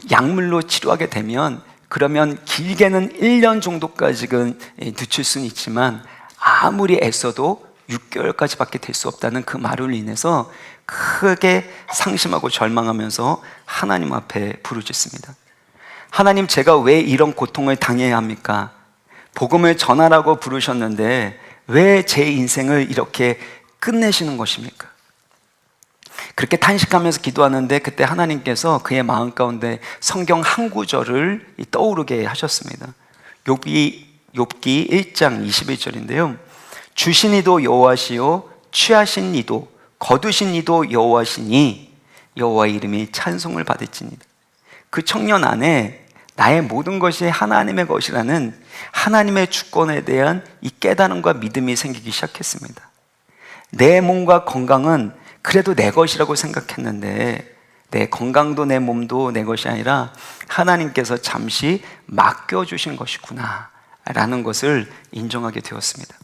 S1: 약물로 치료하게 되면 그러면 길게는 1년 정도까지는 늦출 수는 있지만 아무리 애써도 6개월까지밖에 될 수 없다는 그 말로 인해서 크게 상심하고 절망하면서 하나님 앞에 부르짖습니다. 하나님, 제가 왜 이런 고통을 당해야 합니까? 복음을 전하라고 부르셨는데 왜 제 인생을 이렇게 끝내시는 것입니까? 그렇게 탄식하면서 기도하는데 그때 하나님께서 그의 마음 가운데 성경 한 구절을 떠오르게 하셨습니다. 욥기 1장 21절인데요. 주신 이도 여호와시요 취하신 이도 거두신 이도 여호와시니 여호와의 이름이 찬송을 받을지니라. 그 청년 안에 나의 모든 것이 하나님의 것이라는 하나님의 주권에 대한 이 깨달음과 믿음이 생기기 시작했습니다. 내 몸과 건강은 그래도 내 것이라고 생각했는데 내 건강도 내 몸도 내 것이 아니라 하나님께서 잠시 맡겨주신 것이구나 라는 것을 인정하게 되었습니다.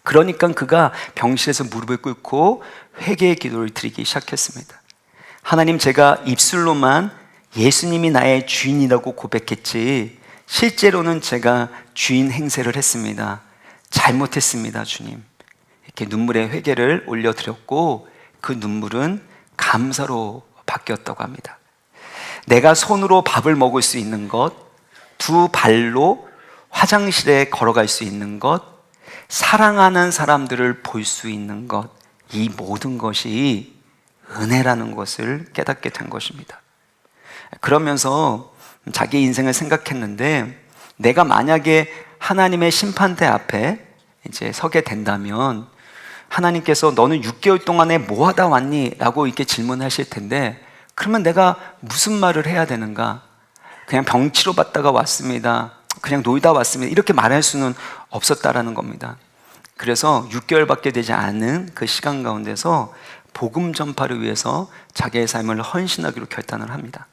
S1: 그러니까 그가 병실에서 무릎을 꿇고 회개의 기도를 드리기 시작했습니다. 하나님, 제가 입술로만 예수님이 나의 주인이라고 고백했지 실제로는 제가 주인 행세를 했습니다. 잘못했습니다, 주님. 이렇게 눈물의 회개를 올려드렸고 그 눈물은 감사로 바뀌었다고 합니다. 내가 손으로 밥을 먹을 수 있는 것, 두 발로 화장실에 걸어갈 수 있는 것, 사랑하는 사람들을 볼 수 있는 것, 이 모든 것이 은혜라는 것을 깨닫게 된 것입니다. 그러면서 자기 인생을 생각했는데, 내가 만약에 하나님의 심판대 앞에 이제 서게 된다면 하나님께서 너는 6개월 동안에 뭐 하다 왔니? 라고 이렇게 질문하실 텐데, 그러면 내가 무슨 말을 해야 되는가? 그냥 병치료 받다가 왔습니다, 그냥 놀다 왔습니다, 이렇게 말할 수는 없었다라는 겁니다. 그래서 6개월밖에 되지 않은 그 시간 가운데서 복음 전파를 위해서 자기의 삶을 헌신하기로 결단을 합니다.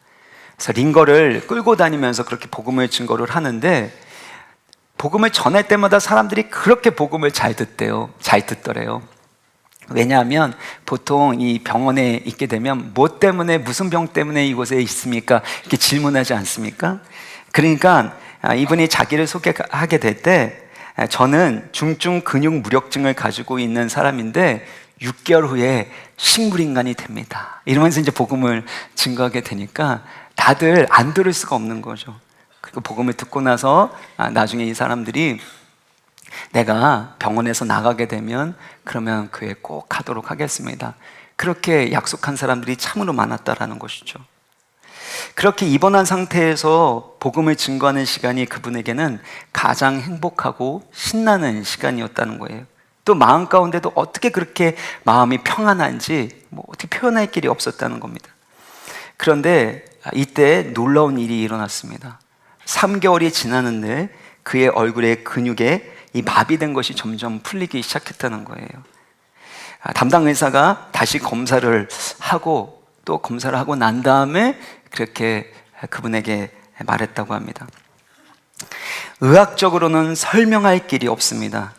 S1: 그래서 링거를 끌고 다니면서 그렇게 복음을 증거를 하는데, 복음을 전할 때마다 사람들이 그렇게 복음을 잘 듣더래요. 왜냐하면 보통 이 병원에 있게 되면 뭐 때문에, 무슨 병 때문에 이곳에 있습니까? 이렇게 질문하지 않습니까? 그러니까 이분이 자기를 소개하게 될 때, 저는 중증 근육 무력증을 가지고 있는 사람인데 6개월 후에 식물인간이 됩니다, 이러면서 이제 복음을 증거하게 되니까 다들 안 들을 수가 없는 거죠. 그 복음을 듣고 나서 나중에 이 사람들이 내가 병원에서 나가게 되면 그러면 교회 꼭 가도록 하겠습니다, 그렇게 약속한 사람들이 참으로 많았다라는 것이죠. 그렇게 입원한 상태에서 복음을 증거하는 시간이 그분에게는 가장 행복하고 신나는 시간이었다는 거예요. 또 마음 가운데도 어떻게 그렇게 마음이 평안한지 어떻게 표현할 길이 없었다는 겁니다. 그런데 이때 놀라운 일이 일어났습니다. 3개월이 지나는데 그의 얼굴의 근육에 이 마비된 것이 점점 풀리기 시작했다는 거예요. 담당 의사가 다시 검사를 하고 또 검사를 하고 난 다음에 그렇게 그분에게 말했다고 합니다. 의학적으로는 설명할 길이 없습니다.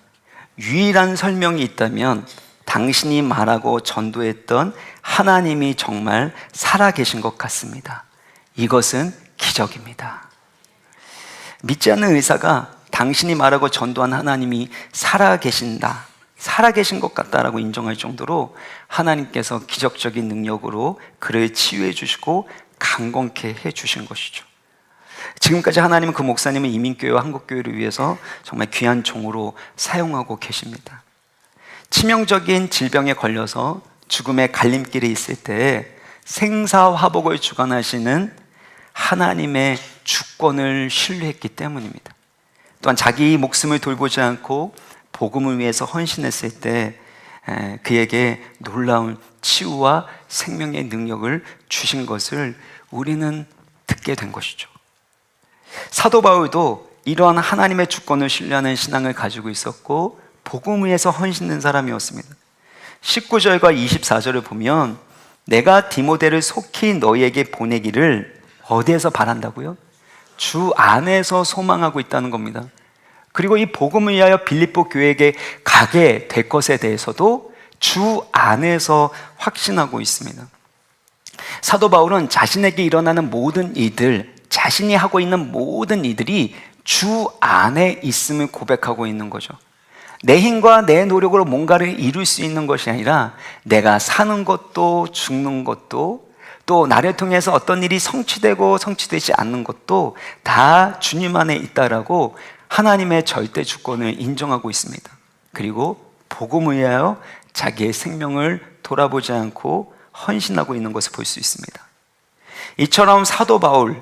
S1: 유일한 설명이 있다면 당신이 말하고 전도했던 하나님이 정말 살아계신 것 같습니다. 이것은 기적입니다. 믿지 않는 의사가 당신이 말하고 전도한 하나님이 살아계신다, 살아계신 것 같다라고 인정할 정도로 하나님께서 기적적인 능력으로 그를 치유해 주시고 강건케 해 주신 것이죠. 지금까지 하나님은 그 목사님을 이민교회와 한국교회를 위해서 정말 귀한 종으로 사용하고 계십니다. 치명적인 질병에 걸려서 죽음의 갈림길에 있을 때 생사화복을 주관하시는 하나님의 주권을 신뢰했기 때문입니다. 또한 자기 목숨을 돌보지 않고 복음을 위해서 헌신했을 때 그에게 놀라운 치유와 생명의 능력을 주신 것을 우리는 듣게 된 것이죠. 사도 바울도 이러한 하나님의 주권을 신뢰하는 신앙을 가지고 있었고 복음을 위해서 헌신된 사람이었습니다. 19절과 24절을 보면 내가 디모데를 속히 너희에게 보내기를 어디에서 바란다고요? 주 안에서 소망하고 있다는 겁니다. 그리고 이 복음을 위하여 빌립보 교회에게 가게 될 것에 대해서도 주 안에서 확신하고 있습니다. 사도 바울은 자신에게 일어나는 모든 일들, 자신이 하고 있는 모든 일들이 주 안에 있음을 고백하고 있는 거죠. 내 힘과 내 노력으로 뭔가를 이룰 수 있는 것이 아니라 내가 사는 것도 죽는 것도 또 나를 통해서 어떤 일이 성취되고 성취되지 않는 것도 다 주님 안에 있다라고 하나님의 절대 주권을 인정하고 있습니다. 그리고 복음을 위하여 자기의 생명을 돌아보지 않고 헌신하고 있는 것을 볼 수 있습니다. 이처럼 사도 바울,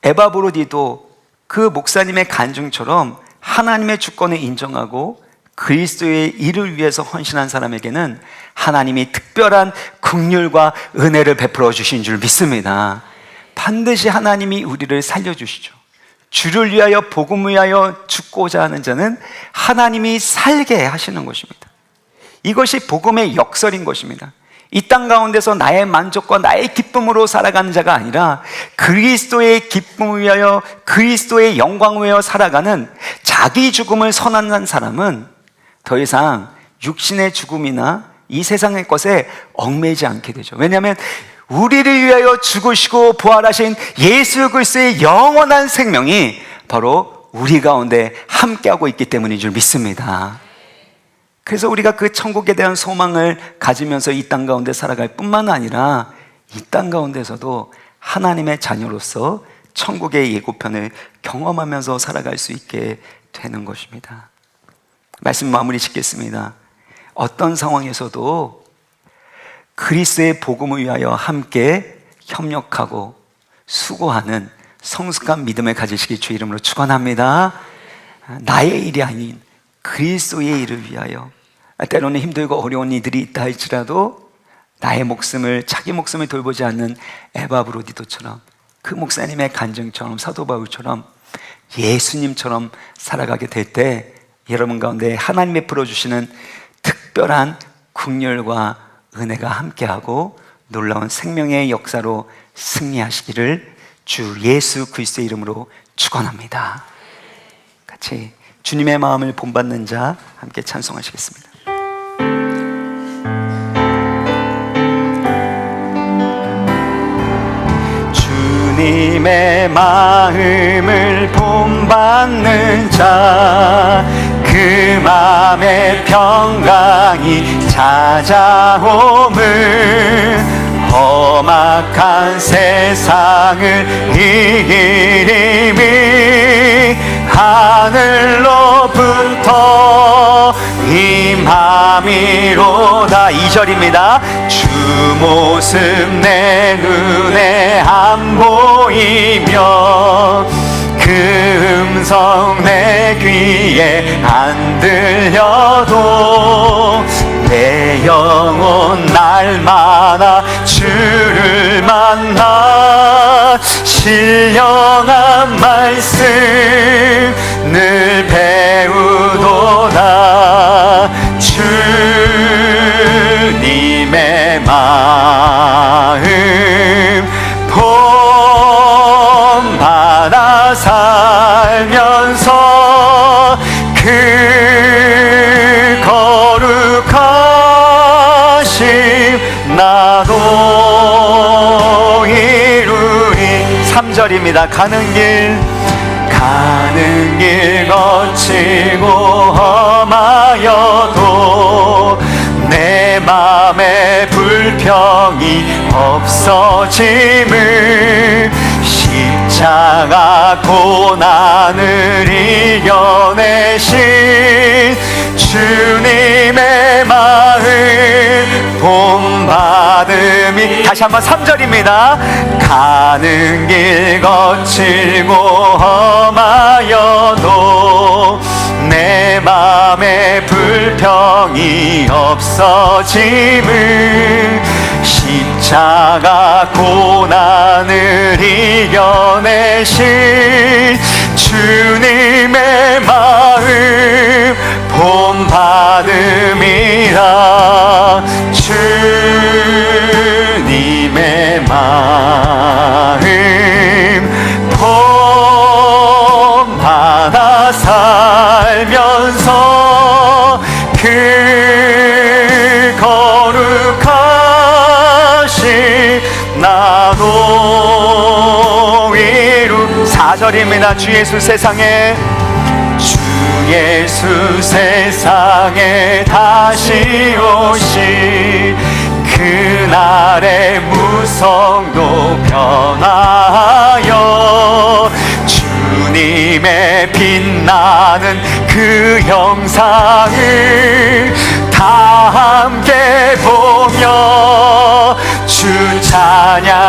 S1: 에바브로디도 그 목사님의 간증처럼 하나님의 주권을 인정하고 그리스도의 일을 위해서 헌신한 사람에게는 하나님이 특별한 긍휼과 은혜를 베풀어 주신 줄 믿습니다. 반드시 하나님이 우리를 살려주시죠. 주를 위하여 복음을 위하여 죽고자 하는 자는 하나님이 살게 하시는 것입니다. 이것이 복음의 역설인 것입니다. 이 땅 가운데서 나의 만족과 나의 기쁨으로 살아가는 자가 아니라 그리스도의 기쁨을 위하여 그리스도의 영광을 위하여 살아가는 자기 죽음을 선언한 사람은 더 이상 육신의 죽음이나 이 세상의 것에 얽매이지 않게 되죠. 왜냐하면 우리를 위하여 죽으시고 부활하신 예수 그리스도의 영원한 생명이 바로 우리 가운데 함께하고 있기 때문인 줄 믿습니다. 그래서 우리가 그 천국에 대한 소망을 가지면서 이 땅 가운데 살아갈 뿐만 아니라 이 땅 가운데서도 하나님의 자녀로서 천국의 예고편을 경험하면서 살아갈 수 있게 되는 것입니다. 말씀 마무리 짓겠습니다. 어떤 상황에서도 그리스도의 복음을 위하여 함께 협력하고 수고하는 성숙한 믿음을 가지시기 주 이름으로 축원합니다. 나의 일이 아닌 그리스도의 일을 위하여 때로는 힘들고 어려운 일들이 있다 할지라도 나의 목숨을, 자기 목숨을 돌보지 않는 에바브로디도처럼 그 목사님의 간증처럼 사도 바울처럼 예수님처럼 살아가게 될 때 여러분 가운데 하나님이 풀어주시는 특별한 긍휼과 은혜가 함께하고 놀라운 생명의 역사로 승리하시기를 주 예수 그리스도의 이름으로 축원합니다. 같이 주님의 마음을 본받는 자 함께 찬송하시겠습니다. 주님의 마음을 본받는 자 그 마음의 평강이 찾아옴을 험악한 세상을 이기림이 하늘로부터 임함이로다. 2절입니다. 주 모습 내 눈에 안 보이며 그 음성 내 귀에 안 들려도 내 영혼 날마다 주를 만나 신령한 말씀 늘 배우도다. 주님의 마음 본받아 살면서 그 거룩하심 나도 이루리. 3절입니다. 가는 길 거치고 험하여도 내 맘에 불평이 없어짐을 십자가 고난을 이겨내신 주님의 마음 본받음이. 다시 한번 3절입니다. 가는 길 거칠고 험하여도 내 맘에 불평이 없어짐을 십자가 고난을 이겨내신 주님의 마음 본받음이라. 주님의 마음 본받아 살면서 그 거룩하신 나도 이루. 4절입니다. 주 예수 세상에 다시 오시 그날의 무성도 변하여 주님의 빛나는 그 영상을 다 함께 보며 주 찬양하리.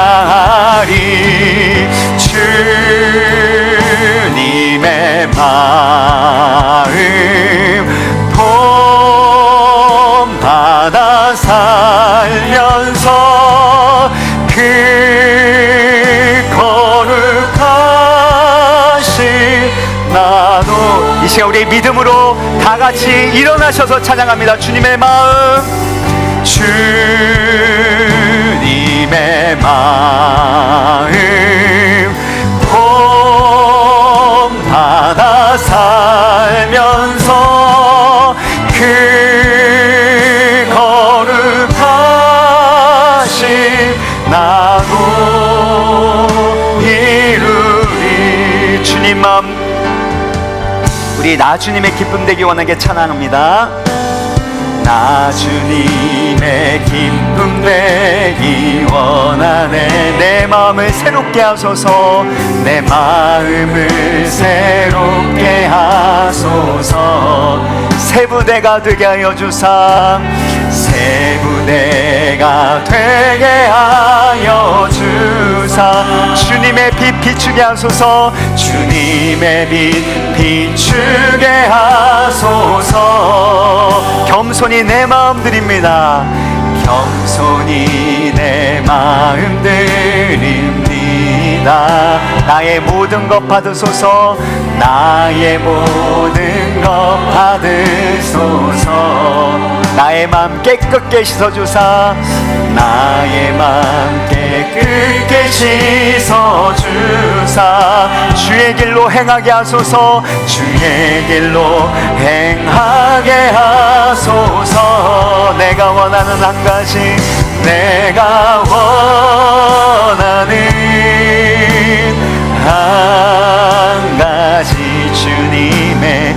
S1: 주님의 마음 본받아 살면서 그 거룩하신 나도. 이 시간 우리 믿음으로 다 같이 일어나셔서 찬양합니다. 주님의 마음, 주님의 마음 본받아 살면서 그 거룩하신 나도 이루리. 주님 마음, 우리 나 주님의 기쁨 되기 원하게 찬양합니다. 나 주님의 기쁨 되기 원하네. 내 마음을 새롭게 하소서. 내 마음을 새롭게 하소서. 새 부대가 되게 하여 주사. 새 부대가 되게 하여 주사. 주님의 빛 비추게 하소서. 주님의 빛 비추게 하소서. 겸손히 내 마음 드립니다. 겸손히 내 마음 드립니다. 나의 모든 것 받으소서. 나의 모든 것 받으소서. 나의 마음 깨끗게 씻어주사. 나의 마음 깨끗게 씻어주사. 주의 길로 행하게 하소서. 주의 길로 행하게 하소서. 내가 원하는 한 가지, 내가 원하는 한 가지, 주님의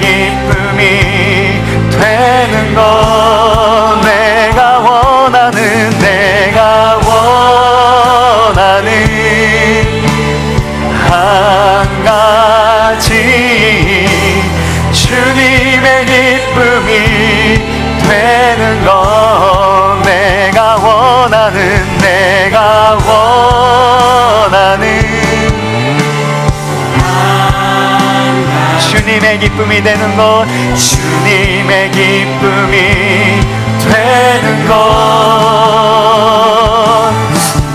S1: 기쁨이 되는 것. 내가 원하는 한 가지, 주님의 기쁨이 되는 것. 주님의 기쁨이 되는 것, 주님의 기쁨이 되는 것,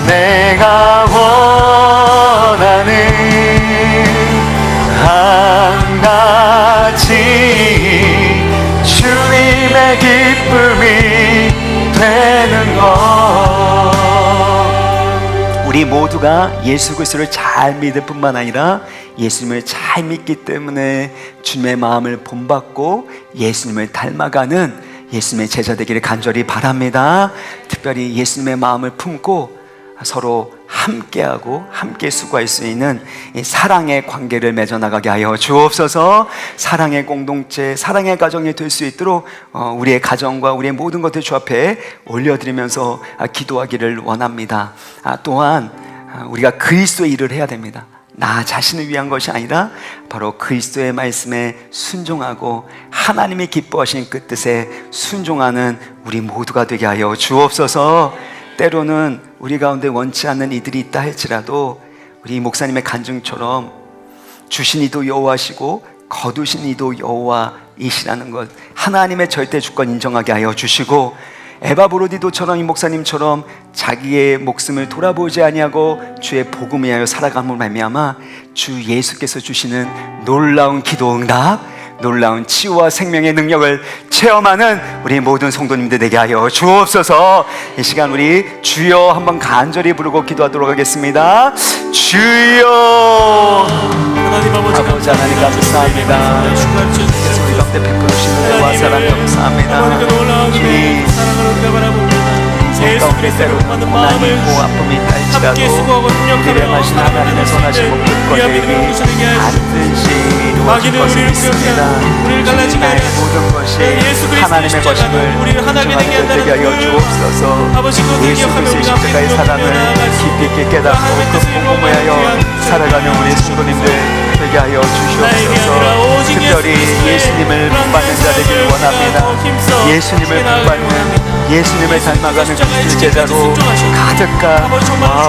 S1: 내가 원하는 한 가지 주님의 기쁨이 되는 것. 우리 모두가 예수 그리스도를 잘 믿을 뿐만 아니라 예수님을 잘 믿기 때문에 주님의 마음을 본받고 예수님을 닮아가는 예수님의 제자 되기를 간절히 바랍니다. 특별히 예수님의 마음을 품고 서로 함께하고 함께 수고할 수 있는 이 사랑의 관계를 맺어나가게 하여 주옵소서. 사랑의 공동체, 사랑의 가정이 될 수 있도록 우리의 가정과 우리의 모든 것들 주 앞에 올려드리면서 기도하기를 원합니다. 또한 우리가 그리스도의 일을 해야 됩니다. 나 자신을 위한 것이 아니라 바로 그리스도의 말씀에 순종하고 하나님이 기뻐하신 그 뜻에 순종하는 우리 모두가 되게 하여 주옵소서. 때로는 우리 가운데 원치 않는 이들이 있다 할지라도 우리 목사님의 간증처럼 주신 이도 여호와시고 거두신 이도 여호와이시라는 것, 하나님의 절대 주권 인정하게 하여 주시고, 에바브로디도처럼 이 목사님처럼 자기의 목숨을 돌아보지 아니하고 주의 복음을 위하여 살아감으로 말미암아 주 예수께서 주시는 놀라운 기도 응답, 놀라운 치유와 생명의 능력을 체험하는 우리 모든 성도님들 되게 하여 주옵소서. 이 시간 우리 주여 한번 간절히 부르고 기도하도록 하겠습니다. 주여.
S2: 하나님 아버지
S1: 감사합니다. 우리 가운데 베풀으시는 은혜와 사랑 감사합니다. 주님 가운데 때로 고난이 있고 아픔이 있다 할지라도 일행하신 하나님의 선하신 목적과 계획이 반드시 이루어질 것을 믿습니다. 주님의 모든 것이 하나님의 것임을 인정하게 되게 하여 주옵소서. 예수 그리스도의 십자가의 사랑을 깊이 있게 깨닫고 그 복음을 하여 살아가는 우리 성도님들 되게 하여 주시옵소서. 특별히 예수님을 본받는 자 되기를 원합니다. 예수님을 본받는, 예수님을 닮아가는 그 제자로 가득한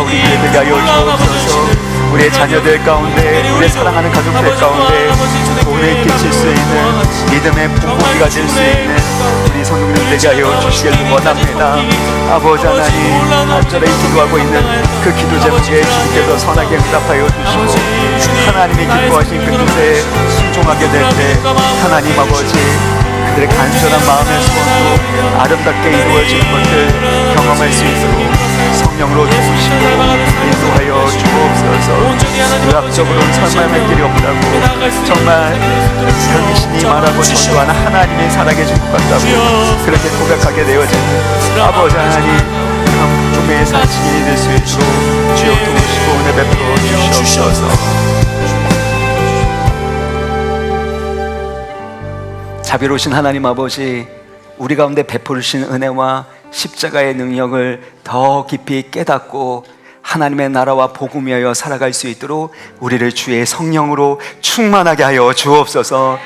S1: 우리들이 되게 하여 주옵소서. 우리의 자녀들 가운데, 우리의 사랑하는 가족들 가운데 돈을 끼칠 수 있는 믿음의 본보기가 될 수 있는 우리 성도님들 되게 하여 주시기를 원합니다. 아버지 하나님, 간절히 기도하고 있는 그 기도 제목에 주님께서 선하게 응답하여 주시고 하나님이 기뻐하신 그 뜻에 순종하게 될 때 하나님 아버지 그들의 간절한 마음의 소원도 아름답게 이루어지는 것을 경험할 수 있도록 성령으로 도우시고 인도하여 주옵소서. 의학적으로는 설명할 길이 없다고, 정말 당신이 말하고 전도하는 하나님이 살아계신 것 같다고 그렇게 고백하게 되어지는 아버지 하나님, 감동의 사칭이 될 수 있도록 주여 도우시고 은혜 베풀어 주시옵소서. 자비로우신 하나님 아버지, 우리 가운데 베풀으신 은혜와 십자가의 능력을 더 깊이 깨닫고 하나님의 나라와 복음 위하여 살아갈 수 있도록 우리를 주의 성령으로 충만하게 하여 주옵소서.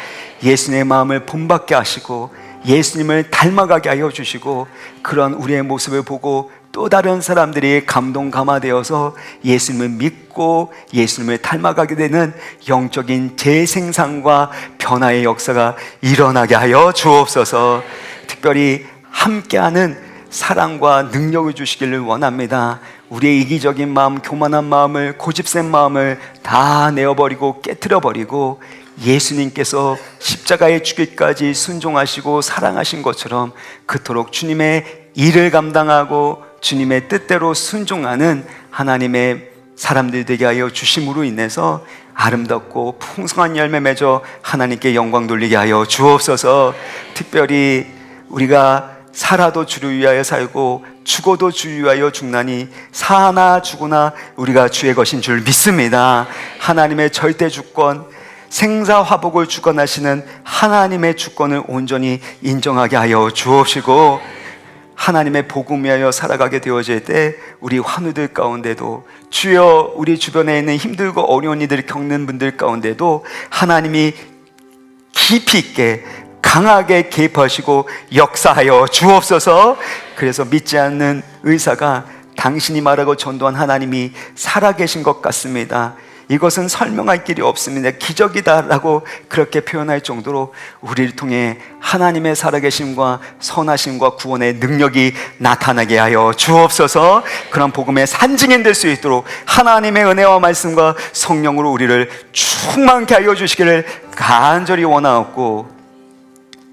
S1: 예수님의 마음을 본받게 하시고 예수님을 닮아가게 하여 주시고, 그런 우리의 모습을 보고 또 다른 사람들이 감동 감화되어서 예수님을 믿고 예수님을 닮아가게 되는 영적인 재생산과 변화의 역사가 일어나게 하여 주옵소서. 특별히 함께하는 사랑과 능력을 주시기를 원합니다. 우리의 이기적인 마음, 교만한 마음을, 고집센 마음을 다 내어버리고 깨트려버리고 예수님께서 십자가의 죽기까지 순종하시고 사랑하신 것처럼 그토록 주님의 일을 감당하고 주님의 뜻대로 순종하는 하나님의 사람들 되게 하여 주심으로 인해서 아름답고 풍성한 열매 맺어 하나님께 영광 돌리게 하여 주옵소서. 특별히 우리가 살아도 주를 위하여 살고 죽어도 주를 위하여 죽나니 사나 죽으나 우리가 주의 것인 줄 믿습니다. 하나님의 절대 주권, 생사화복을 주관하시는 하나님의 주권을 온전히 인정하게 하여 주옵시고, 하나님의 복음 위하여 살아가게 되어질 때 우리 환우들 가운데도, 주여 우리 주변에 있는 힘들고 어려운 일들을 겪는 분들 가운데도 하나님이 깊이 있게 강하게 개입하시고 역사하여 주옵소서. 그래서 믿지 않는 의사가 당신이 말하고 전도한 하나님이 살아계신 것 같습니다. 이것은 설명할 길이 없습니다. 기적이다라고 그렇게 표현할 정도로 우리를 통해 하나님의 살아계심과 선하심과 구원의 능력이 나타나게 하여 주옵소서. 그런 복음의 산증인 될 수 있도록 하나님의 은혜와 말씀과 성령으로 우리를 충만케 하여 주시기를 간절히 원하옵고,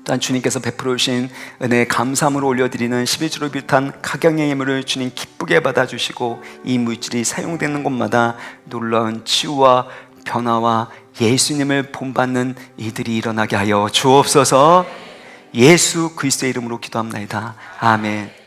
S1: 또한 주님께서 베풀어 주신 은혜의 감사함으로 올려드리는 11조를 비롯한 각양의 예물을 주님 기쁘게 받아주시고, 이 물질이 사용되는 곳마다 놀라운 치유와 변화와 예수님을 본받는 이들이 일어나게 하여 주옵소서. 예수 그리스도의 이름으로 기도합나이다. 아멘.